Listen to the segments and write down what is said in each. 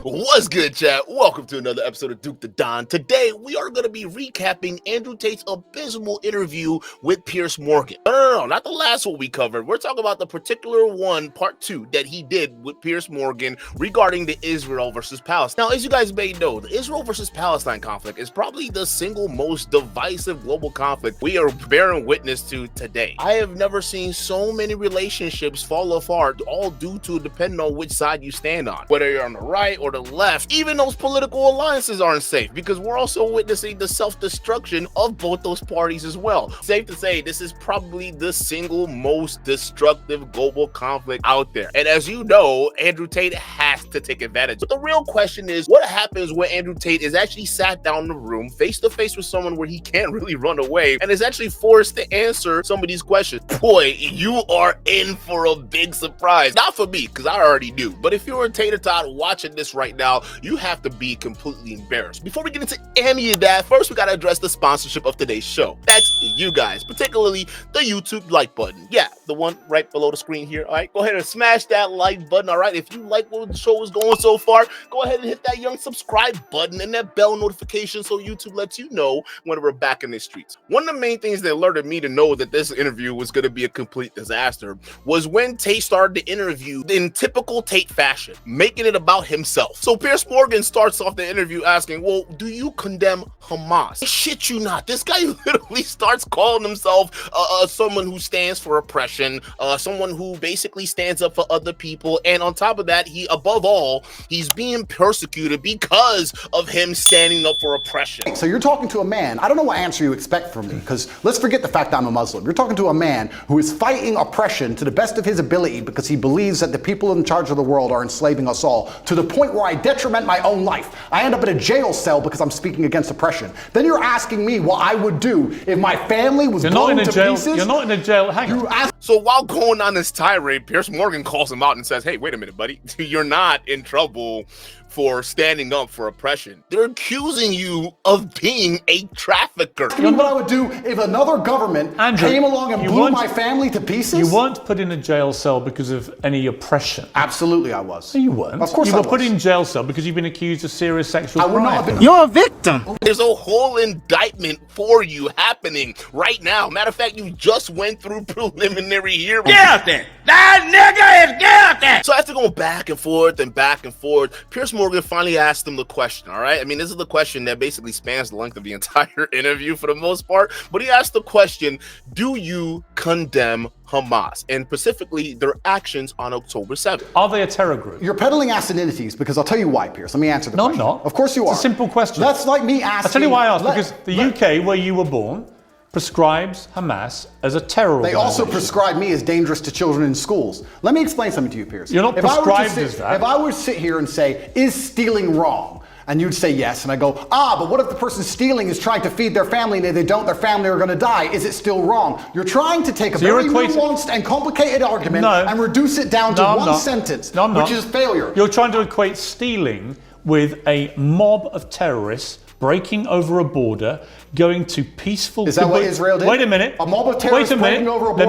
What's good, chat? Welcome to another episode of Duke the Don. Today, we are going to be recapping Andrew Tate's abysmal interview with Piers Morgan. No, not the last one we covered. We're talking about the particular one, part 2, that he did with Piers Morgan regarding the Israel versus Palestine. Now, as you guys may know, the Israel versus Palestine conflict is probably the single most divisive global conflict we are bearing witness to today. I have never seen so many relationships fall apart, all due to depending on which side you stand on. Whether you're on the right or the left, even those political alliances aren't safe because we're also witnessing the self-destruction of both those parties as well. Safe to say, this is probably the single most destructive global conflict out there. And as you know, Andrew Tate has to take advantage. But the real question is, what happens when Andrew Tate is actually sat down in the room face to face with someone where he can't really run away and is actually forced to answer some of these questions? Boy, you are in for a big surprise. Not for me, because I already knew. But if you're a Tater Tot watching this right now, you have to be completely embarrassed. Before we get into any of that, first we gotta address the sponsorship of today's show. That's you guys, particularly the YouTube like button. Yeah, the one right below the screen here. All right, go ahead and smash that like button. All right, if you like what the show is going so far, go ahead and hit that young subscribe button and that bell notification so YouTube lets you know when we're back in the streets. One of the main things that alerted me to know that this interview was going to be a complete disaster was when Tate started the interview in typical Tate fashion, making it about himself. So Piers Morgan starts off the interview asking, well, do you condemn Hamas? I shit you not. This guy literally starts calling himself someone who stands for oppression, someone who basically stands up for other people. And on top of that, above all, he's being persecuted because of him standing up for oppression. So you're talking to a man. I don't know what answer you expect from me, because let's forget the fact I'm a Muslim. You're talking to a man who is fighting oppression to the best of his ability because he believes that the people in charge of the world are enslaving us all, to the point where I detriment my own life. I end up in a jail cell because I'm speaking against oppression. Then you're asking me what I would do if my family was blown to pieces? You're not in a jail. Hang on. So while going on this tirade, Piers Morgan calls him out and says, hey, wait a minute, buddy. You're not in trouble for standing up for oppression. They're accusing you of being a trafficker. You know what I would do if another government came along and blew my family to pieces? You weren't put in a jail cell because of any oppression. Absolutely I was. No, you weren't. Of course you I were was. put in jail cell because you've been accused of serious sexual crime. I would not have been. You're a victim. There's a whole indictment for you happening right now. Matter of fact, you just went through preliminary hearing. Guilty. That nigga is guilty. So after going back and forth, Piers Morgan finally asked him the question, all right? I mean, this is the question that basically spans the length of the entire interview for the most part, but he asked the question, do you condemn Hamas, and specifically their actions on October 7th? Are they a terror group? You're peddling acidities because I'll tell you why, Piers. Let me answer the question. No, I'm not. Of course you are. It's a simple question. That's like me asking. I'll tell you why I asked, because the UK, where you were born, prescribes Hamas as a terror They organization. also prescribe me as dangerous to children in schools. Let me explain something to you, Piers. You're not prescribed as that. If I were to sit here and say, is stealing wrong? And you'd say yes, and I go, but what if the person stealing is trying to feed their family, and if they don't, their family are going to die? Is it still wrong? You're trying to take a very nuanced and complicated argument and reduce it down to one sentence, which is failure. You're trying to equate stealing with a mob of terrorists breaking over a border, going to peaceful... Is that what Israel did? Wait a minute. A mob of terrorists breaking over a border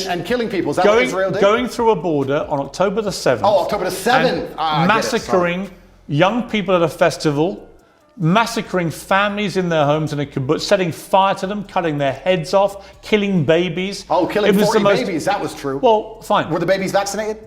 and killing people. Is that what Israel did? Going through a border on October the 7th. Oh, October the 7th. Massacring young people at a festival, massacring families in their homes in a kibbutz, setting fire to them, cutting their heads off, killing babies. Oh, killing 40 babies. That was true. Well, fine. Were the babies vaccinated?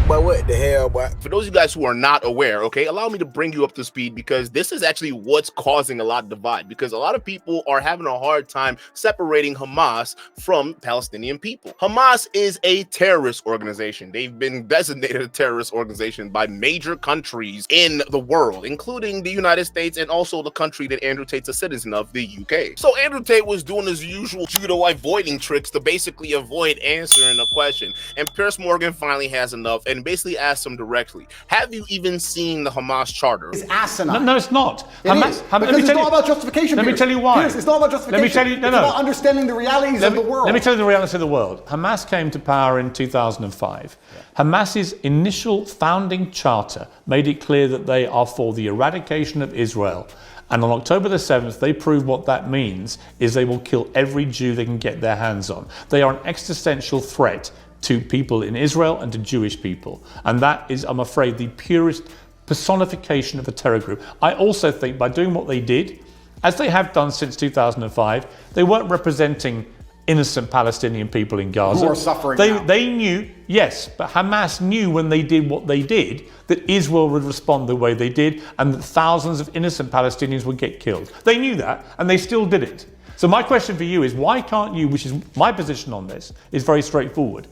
But what the hell, boy? For those of you guys who are not aware, okay, allow me to bring you up to speed, because this is actually what's causing a lot of divide, because a lot of people are having a hard time separating Hamas from Palestinian people. Hamas is a terrorist organization. They've been designated a terrorist organization by major countries in the world, including the United States and also the country that Andrew Tate's a citizen of, the UK. So Andrew Tate was doing his usual judo avoiding tricks to basically avoid answering the question. And Piers Morgan finally has enough and basically asked him directly, have you even seen the Hamas charter? It's asinine. No, it's not. Because it's not about justification. Let me tell you why. Piers, it's not about justification. Let me tell you, it's about understanding the realities of the world. Let me tell you the reality of the world. Hamas came to power in 2005. Hamas's initial founding charter made it clear that they are for the eradication of Israel. And on October the 7th, they proved what that means is they will kill every Jew they can get their hands on. They are an existential threat to people in Israel and to Jewish people. And that is, I'm afraid, the purest personification of a terror group. I also think by doing what they did, as they have done since 2005, they weren't representing innocent Palestinian people in Gaza. Who are suffering now. They knew, yes, but Hamas knew when they did what they did that Israel would respond the way they did and that thousands of innocent Palestinians would get killed. They knew that and they still did it. So my question for you is, why can't you, which is my position on this, is very straightforward.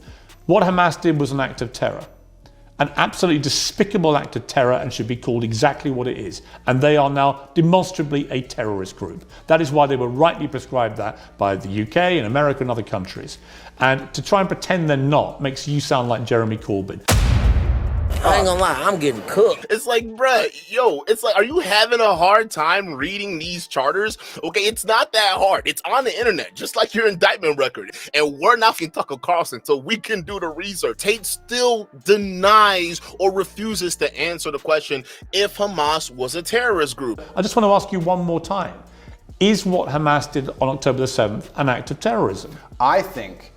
What Hamas did was an act of terror. An absolutely despicable act of terror and should be called exactly what it is. And they are now demonstrably a terrorist group. That is why they were rightly prescribed that by the UK and America and other countries. And to try and pretend they're not makes you sound like Jeremy Corbyn. I ain't gonna lie, I'm getting cooked. It's like, bruh, yo, it's like, are you having a hard time reading these charters? Okay, it's not that hard. It's on the internet, just like your indictment record. And we're not going Tucker Carlson, so we can do the research. Tate still denies or refuses to answer the question if Hamas was a terrorist group. I just want to ask you one more time. Is what Hamas did on October the 7th an act of terrorism? I think,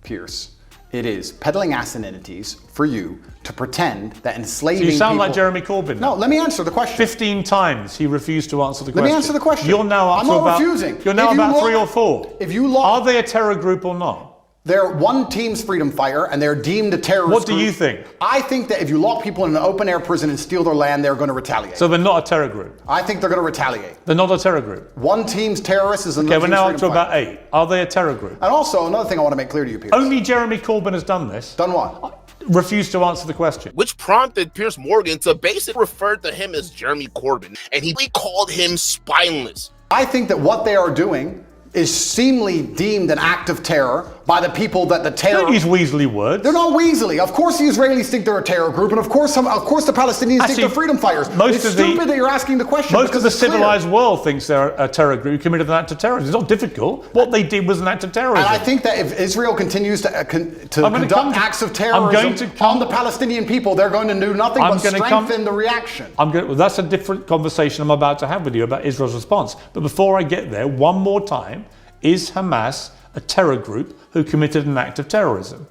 Piers, it is peddling asininities for you to pretend that enslaving So you sound people... like Jeremy Corbyn. No, let me answer the question. 15 times he refused to answer the question. Let me answer the question. You're now up I'm to not about, refusing. You're now If you about look- 3 or 4. If you look... Are they a terror group or not? They're one team's freedom fighter and they're deemed a terrorist What do group. you think? I think that if you lock people in an open air prison and steal their land, they're going to retaliate. So they're not a terror group? I think they're going to retaliate. They're not a terror group? One team's terrorist is another Okay, we're team's now up freedom to about fighter. 8. Are they a terror group? And also, another thing I want to make clear to you, Piers. Only Jeremy Corbyn has done this. Done what? Refused to answer the question. Which prompted Piers Morgan to basically refer to him as Jeremy Corbyn, and he called him spineless. I think that what they are doing is seemingly deemed an act of terror by the people that the terror... Don't use Weasley words. They're not Weasley. Of course the Israelis think they're a terror group, and of course the Palestinians think they're freedom fighters. It's stupid that you're asking the question. Most of the it's clear. civilized world thinks they're a terror group who committed an act of terrorism. It's not difficult. What they did was an act of terrorism. And I think that if Israel continues to conduct acts of terrorism on the Palestinian people, they're going to do nothing but strengthen the reaction. Well, that's a different conversation I'm about to have with you about Israel's response. But before I get there, one more time, is Hamas a terror group who committed an act of terrorism?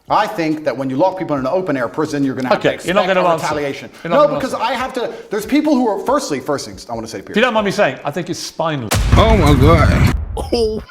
I think that when you lock people in an open air prison, you're going to have to expect retaliation. No, because I have to. There's people who are. First things I want to say, Piers. If you don't mind me saying, I think it's spineless. Oh my God. Oh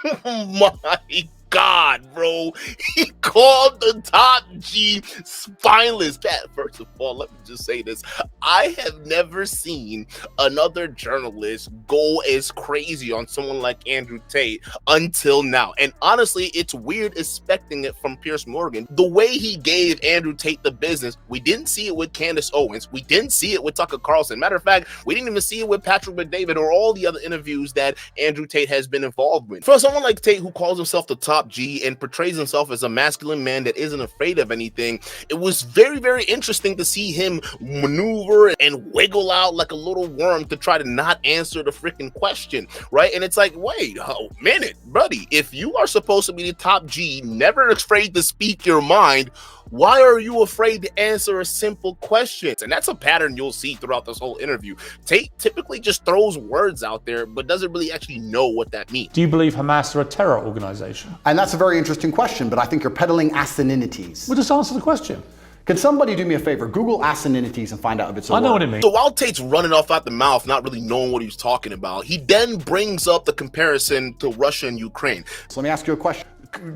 my God, bro. He called the top G spineless. Pat, first of all, let me just say this. I have never seen another journalist go as crazy on someone like Andrew Tate until now. And honestly, it's weird expecting it from Piers Morgan. The way he gave Andrew Tate the business, we didn't see it with Candace Owens. We didn't see it with Tucker Carlson. Matter of fact, we didn't even see it with Patrick McDavid or all the other interviews that Andrew Tate has been involved with. For someone like Tate, who calls himself the top G and portrays himself as a masculine man that isn't afraid of anything, it was very, very interesting to see him maneuver and wiggle out like a little worm to try to not answer the freaking question, right? And it's like, wait a minute, buddy, if you are supposed to be the top G, never afraid to speak your mind, why are you afraid to answer a simple question? And that's a pattern you'll see throughout this whole interview. Tate typically just throws words out there, but doesn't really actually know what that means. Do you believe Hamas are a terror organization? And that's a very interesting question, but I think you're peddling asininities. Well, just answer the question. Can somebody do me a favor? Google asininities and find out if it's a I know word. what it means. So while Tate's running off out the mouth, not really knowing what he was talking about, he then brings up the comparison to Russia and Ukraine. So let me ask you a question.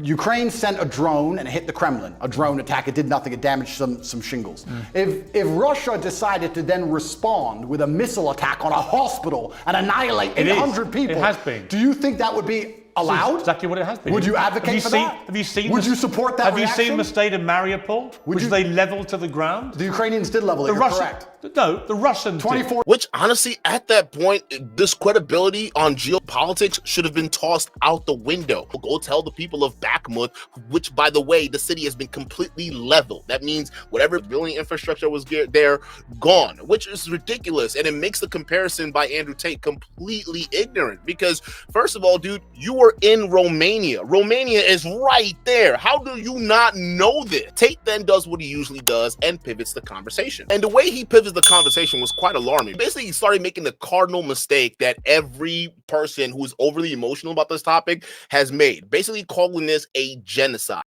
Ukraine sent a drone and it hit the Kremlin. A drone attack, it did nothing, it damaged some shingles. If Russia decided to then respond with a missile attack on a hospital and annihilate 800 people, it has been. Do you think that would be allowed? That's exactly what it has been. Would you advocate for that? Have you seen? Would you support that Have reaction? you seen the state of Mariupol, which they leveled to the ground? The Ukrainians did level it, you're correct. No, the Russians 24. Which honestly, at that point, this credibility on geopolitics should have been tossed out the window. Go tell the people of Bakhmut, which, by the way, the city has been completely leveled. That means whatever building infrastructure was there, gone, which is ridiculous. And it makes the comparison by Andrew Tate completely ignorant because, first of all, dude, you were in Romania. Romania is right there. How do you not know this? Tate then does what he usually does and pivots the conversation. And the way he pivots the conversation was quite alarming. Basically, he started making the cardinal mistake that every person who's overly emotional about this topic has made, basically calling this a genocide.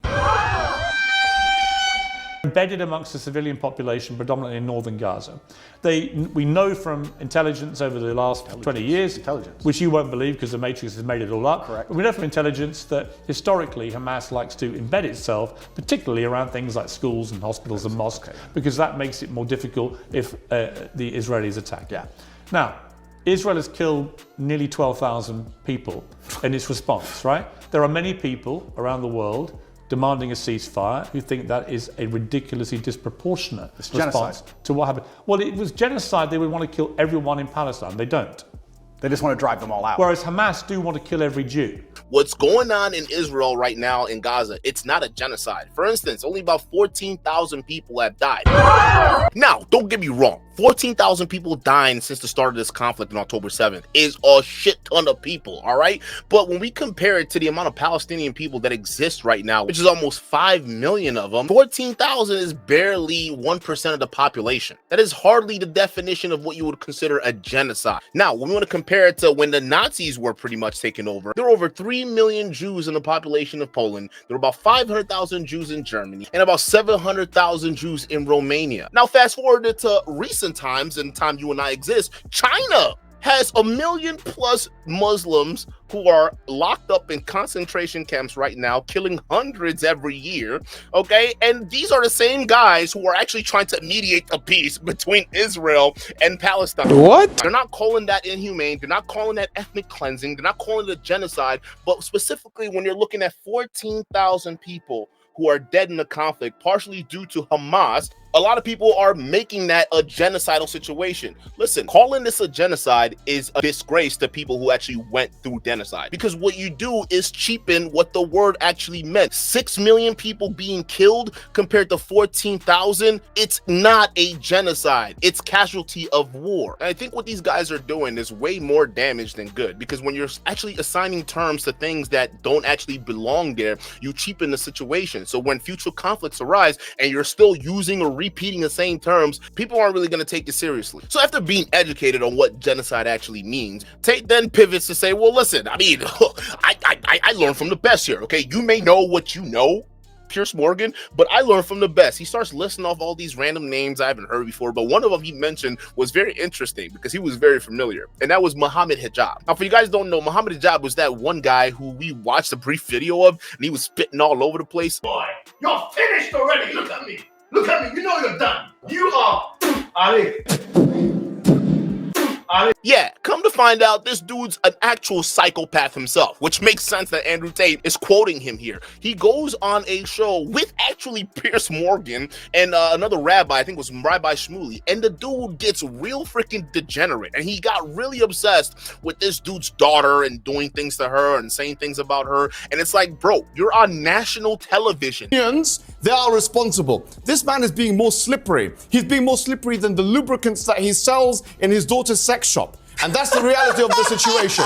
embedded amongst the civilian population, predominantly in northern Gaza. We know from intelligence over the last 20 years, which you won't believe because the Matrix has made it all up. Correct. But we know from intelligence that historically Hamas likes to embed itself, particularly around things like schools and hospitals and mosques, because that makes it more difficult if the Israelis attack. Yeah. Now, Israel has killed nearly 12,000 people in its response, right? There are many people around the world demanding a ceasefire who think that is a ridiculously disproportionate response to what happened. Well, it was genocide. They would want to kill everyone in Palestine. They don't. They just want to drive them all out. Whereas Hamas do want to kill every Jew. What's going on in Israel right now in Gaza, it's not a genocide. For instance, only about 14,000 people have died. Now, don't get me wrong. 14,000 people dying since the start of this conflict on October 7th is a shit ton of people, all right? But when we compare it to the amount of Palestinian people that exist right now, which is almost 5 million of them, 14,000 is barely 1% of the population. That is hardly the definition of what you would consider a genocide. Now, when we want to compare it to when the Nazis were pretty much taken over, there were over 3 million Jews in the population of Poland. There were about 500,000 Jews in Germany and about 700,000 Jews in Romania. Now, fast forward to recent times, and time you and I exist, China has 1 million plus Muslims who are locked up in concentration camps right now, killing hundreds every year, okay? And these are the same guys who are actually trying to mediate a peace between Israel and Palestine. What? They're not calling that inhumane. They're not calling that ethnic cleansing. They're not calling it a genocide. But specifically, when you're looking at 14,000 people who are dead in the conflict, partially due to Hamas, a lot of people are making that a genocidal situation. Listen, calling this a genocide is a disgrace to people who actually went through genocide, because what you do is cheapen what the word actually meant. 6 million people being killed compared to 14,000. It's not a genocide. It's casualty of war. And I think what these guys are doing is way more damage than good, because when you're actually assigning terms to things that don't actually belong there, you cheapen the situation. So when future conflicts arise and you're still using or repeating the same terms, people aren't really going to take it seriously. So after being educated on what genocide actually means, Tate then pivots to say, well, listen, I mean, I learned from the best here, okay? You may know what you know, Piers Morgan, but I learned from the best. He starts listing off all these random names I haven't heard before, but one of them he mentioned was very interesting because he was very familiar, and that was Muhammad Hijab. Now, for you guys don't know, Muhammad Hijab was that one guy who we watched a brief video of, and he was spitting all over the place. Boy, you're finished already. Look at me. Look at me. You know you're done. You are Ali. Yeah, come to find out, this dude's an actual psychopath himself, which makes sense that Andrew Tate is quoting him here. He goes on a show with actually Piers Morgan and another rabbi, I think it was Rabbi Shmuley, and the dude gets real freaking degenerate, and he got really obsessed with this dude's daughter and doing things to her and saying things about her, and it's like, bro, you're on national television. They are responsible. This man is being more slippery. He's being more slippery than the lubricants that he sells in his daughter's sex shop. And that's the reality of the situation.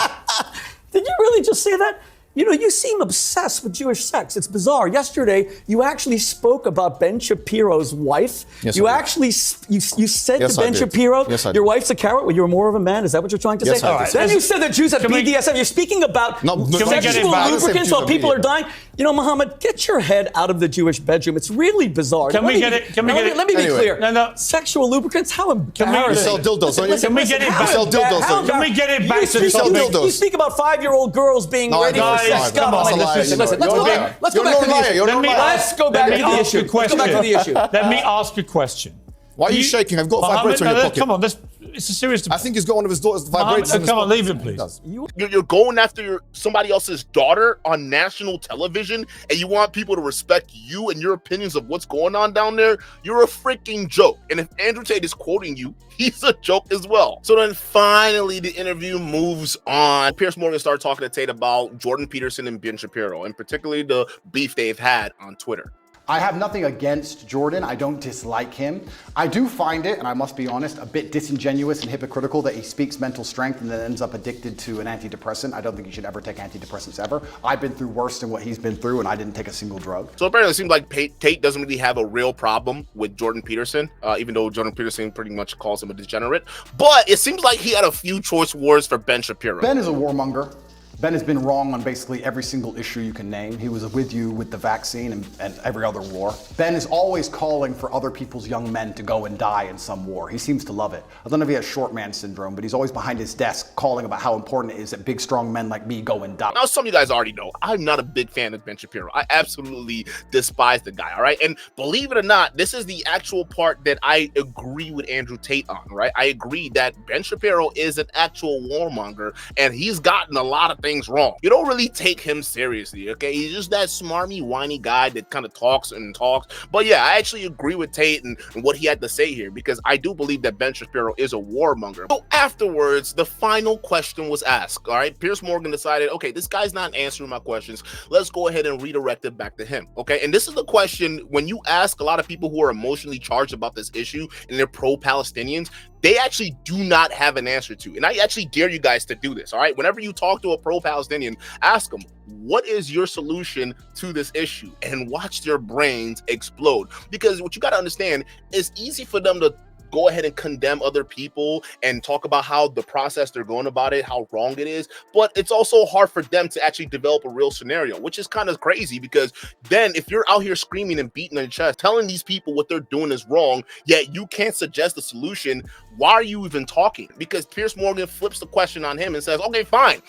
Did you really just say that? You know, you seem obsessed with Jewish sex. It's bizarre. Yesterday, you actually spoke about Ben Shapiro's wife. Yes, you I did. actually, you said Yes, to I Ben did. Shapiro, Yes, I your did. wife's a carrot, well, you're more of a man. Is that what you're trying to Yes, say? I did. Then you said that Jews have Can we- BDSM. You're speaking about No, can we get it sexual back? lubricants while people are dying. You know, Muhammad, get your head out of the Jewish bedroom. It's really bizarre. Can we get it? Can we get it? Let me be Anyway. clear. No. Sexual lubricants? How You embarrassing. sell dildos, don't you? Can we get it You back? sell dildos, don't you? Can we get it back to the sell topic? dildos. You speak about 5-year-old girls being No, I ready don't. for Guys, sex. come on, Listen, let's go You're a back. liar. Let's go You're back to a the liar. issue. You're a liar. Let's go back to Let me the ask issue. you a Let's go back to the issue. Let me ask you a question. Why are you shaking? I've got a Mohammed, vibrator in your pocket. Come on, it's a serious debate. I think he's got one of his daughter's Mohammed, vibrators in his come on, pocket. leave it, please. He does. You're going after somebody else's daughter on national television, and you want people to respect you and your opinions of what's going on down there? You're a freaking joke. And if Andrew Tate is quoting you, he's a joke as well. So then finally the interview moves on. Piers Morgan started talking to Tate about Jordan Peterson and Ben Shapiro, and particularly the beef they've had on Twitter. I have nothing against Jordan. I don't dislike him. I do find it, and I must be honest, a bit disingenuous and hypocritical that he speaks mental strength and then ends up addicted to an antidepressant. I don't think you should ever take antidepressants ever. I've been through worse than what he's been through, and I didn't take a single drug. So apparently it seems like Tate doesn't really have a real problem with Jordan Peterson, even though Jordan Peterson pretty much calls him a degenerate. But it seems like he had a few choice words for Ben Shapiro. Ben is a warmonger. Ben has been wrong on basically every single issue you can name. He was with you with the vaccine and every other war. Ben is always calling for other people's young men to go and die in some war. He seems to love it. I don't know if he has short man syndrome, but he's always behind his desk calling about how important it is that big, strong men like me go and die. Now, some of you guys already know, I'm not a big fan of Ben Shapiro. I absolutely despise the guy, all right? And believe it or not, this is the actual part that I agree with Andrew Tate on, right? I agree that Ben Shapiro is an actual warmonger, and he's gotten a lot of things wrong. You don't really take him seriously, okay? He's just that smarmy, whiny guy that kind of talks and talks. But yeah, I actually agree with Tate and what he had to say here, because I do believe that Ben Shapiro is a warmonger. So afterwards, the final question was asked, all right? Piers Morgan decided, okay, this guy's not answering my questions. Let's go ahead and redirect it back to him, okay? And this is the question, when you ask a lot of people who are emotionally charged about this issue and they're pro-Palestinians, they actually do not have an answer to. And I actually dare you guys to do this, all right? Whenever you talk to a pro-Palestinian, ask them, what is your solution to this issue? And watch their brains explode. Because what you got to understand, it's easy for them to go ahead and condemn other people and talk about how the process they're going about it, how wrong it is. But it's also hard for them to actually develop a real scenario, which is kind of crazy, because then if you're out here screaming and beating their chest, telling these people what they're doing is wrong, yet you can't suggest a solution, why are you even talking? Because Piers Morgan flips the question on him and says, okay, fine.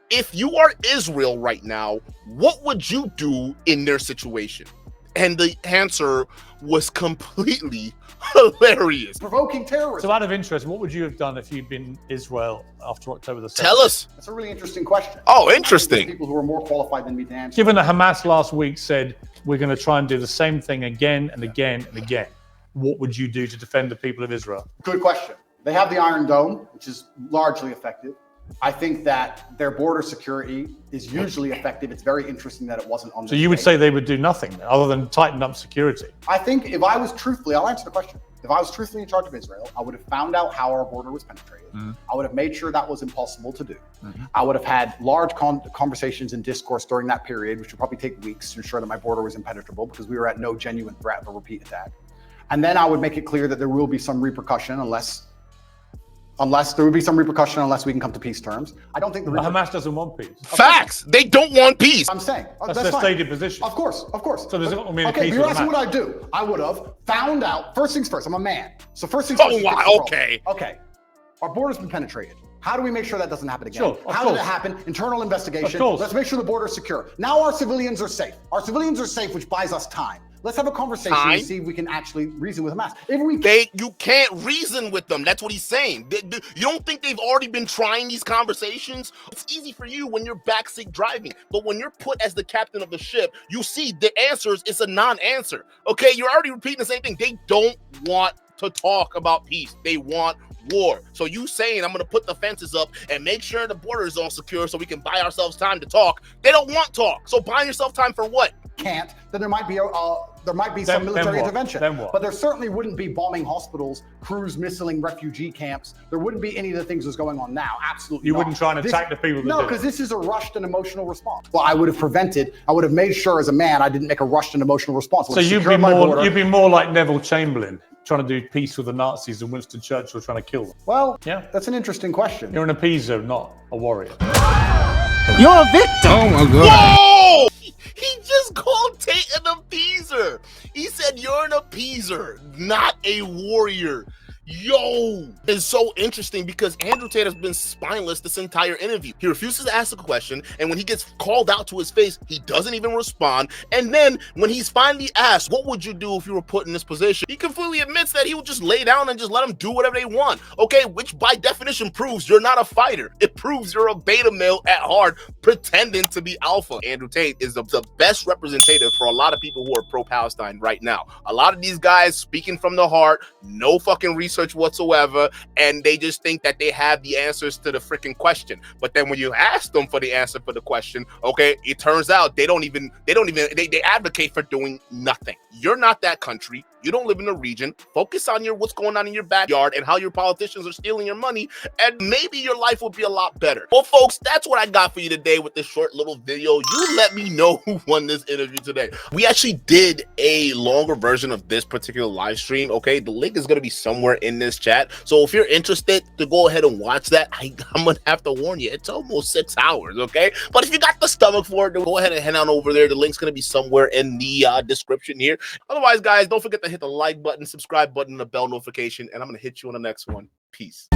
If you are Israel right now, what would you do in their situation? And the answer was completely hilarious. Provoking terrorism. So out of interest, what would you have done if you'd been Israel after October the 7th? Tell us. That's a really interesting question. Oh, I think interesting. there's people who are more qualified than me to answer. Given that Hamas last week said, we're going to try and do the same thing again and again and again, what would you do to defend the people of Israel? Good question. They have the Iron Dome, which is largely effective. I think that their border security is usually effective. It's very interesting that it wasn't on. So you would say they would do nothing other than tighten up security? I think if I was truthfully, I'll answer the question. If I was truthfully in charge of Israel, I would have found out how our border was penetrated. I would have made sure that was impossible to do. I would have had large conversations and discourse during that period, which would probably take weeks to ensure that my border was impenetrable, because we were at no genuine threat of a repeat attack. And then I would make it clear that there will be some repercussion unless we can come to peace terms. I don't think the Hamas doesn't want peace. Facts. They don't want peace. I'm saying That's their fine. stated position. Of course. So there's not mean okay, peace you're with asking Hamas. what I do. I would have found out. First things first. I'm a man. So first things Oh, first. wow, fix the okay. problem. Okay. Our border's been penetrated. How do we make sure that doesn't happen again? Sure, of How did course. it happen? Internal investigation. Of course. Let's make sure the border is secure. Now our civilians are safe. Our civilians are safe, which buys us time. Let's have a conversation Time? and see if we can actually reason with Hamas. If we You can't reason with them. That's what he's saying. You don't think they've already been trying these conversations? It's easy for you when you're backseat driving, but when you're put as the captain of the ship, you see the answers. It's a non-answer. Okay, you're already repeating the same thing. They don't want to talk about peace. They want war. So you saying I'm going to put the fences up and make sure the border is all secure so we can buy ourselves time to talk. They don't want talk. So buying yourself time for what? can't, then there might be some military intervention. Then what? But there certainly wouldn't be bombing hospitals, cruise missiling refugee camps. There wouldn't be any of the things that's going on now. Absolutely You not. wouldn't try and attack the people that No, do it. because this is a rushed and emotional response. Well, I would have made sure as a man I didn't make a rushed and emotional response. So you'd be more like Neville Chamberlain trying to do peace with the Nazis than Winston Churchill trying to kill them. Well, Yeah. that's an interesting question. You're an appeaser, not a warrior. You're a victim. Oh my God. Whoa! He just called Tate an appeaser. He said you're an appeaser, not a warrior. Yo, it's so interesting because Andrew Tate has been spineless this entire interview. He refuses to ask a question, and when he gets called out to his face, he doesn't even respond. And then when he's finally asked, what would you do if you were put in this position? He completely admits that he would just lay down and just let them do whatever they want. Okay, which by definition proves you're not a fighter. It proves you're a beta male at heart, pretending to be alpha. Andrew Tate is the best representative for a lot of people who are pro-Palestine right now. A lot of these guys speaking from the heart, no fucking research whatsoever, and they just think that they have the answers to the freaking question. But then when you ask them for the answer for the question, okay, it turns out they advocate for doing nothing. You're not that country. You don't live in the region. Focus on what's going on in your backyard and how your politicians are stealing your money, and maybe your life will be a lot better. Well, folks, that's what I got for you today with this short little video. You let me know who won this interview today. We actually did a longer version of this particular live stream, okay? The link is going to be somewhere in this chat. So if you're interested to go ahead and watch that, I'm going to have to warn you, it's almost 6 hours, okay? But if you got the stomach for it, then go ahead and head on over there. The link's going to be somewhere in the description here. Otherwise, guys, don't forget to hit the like button, subscribe button, the bell notification, and I'm going to hit you on the next one. Peace.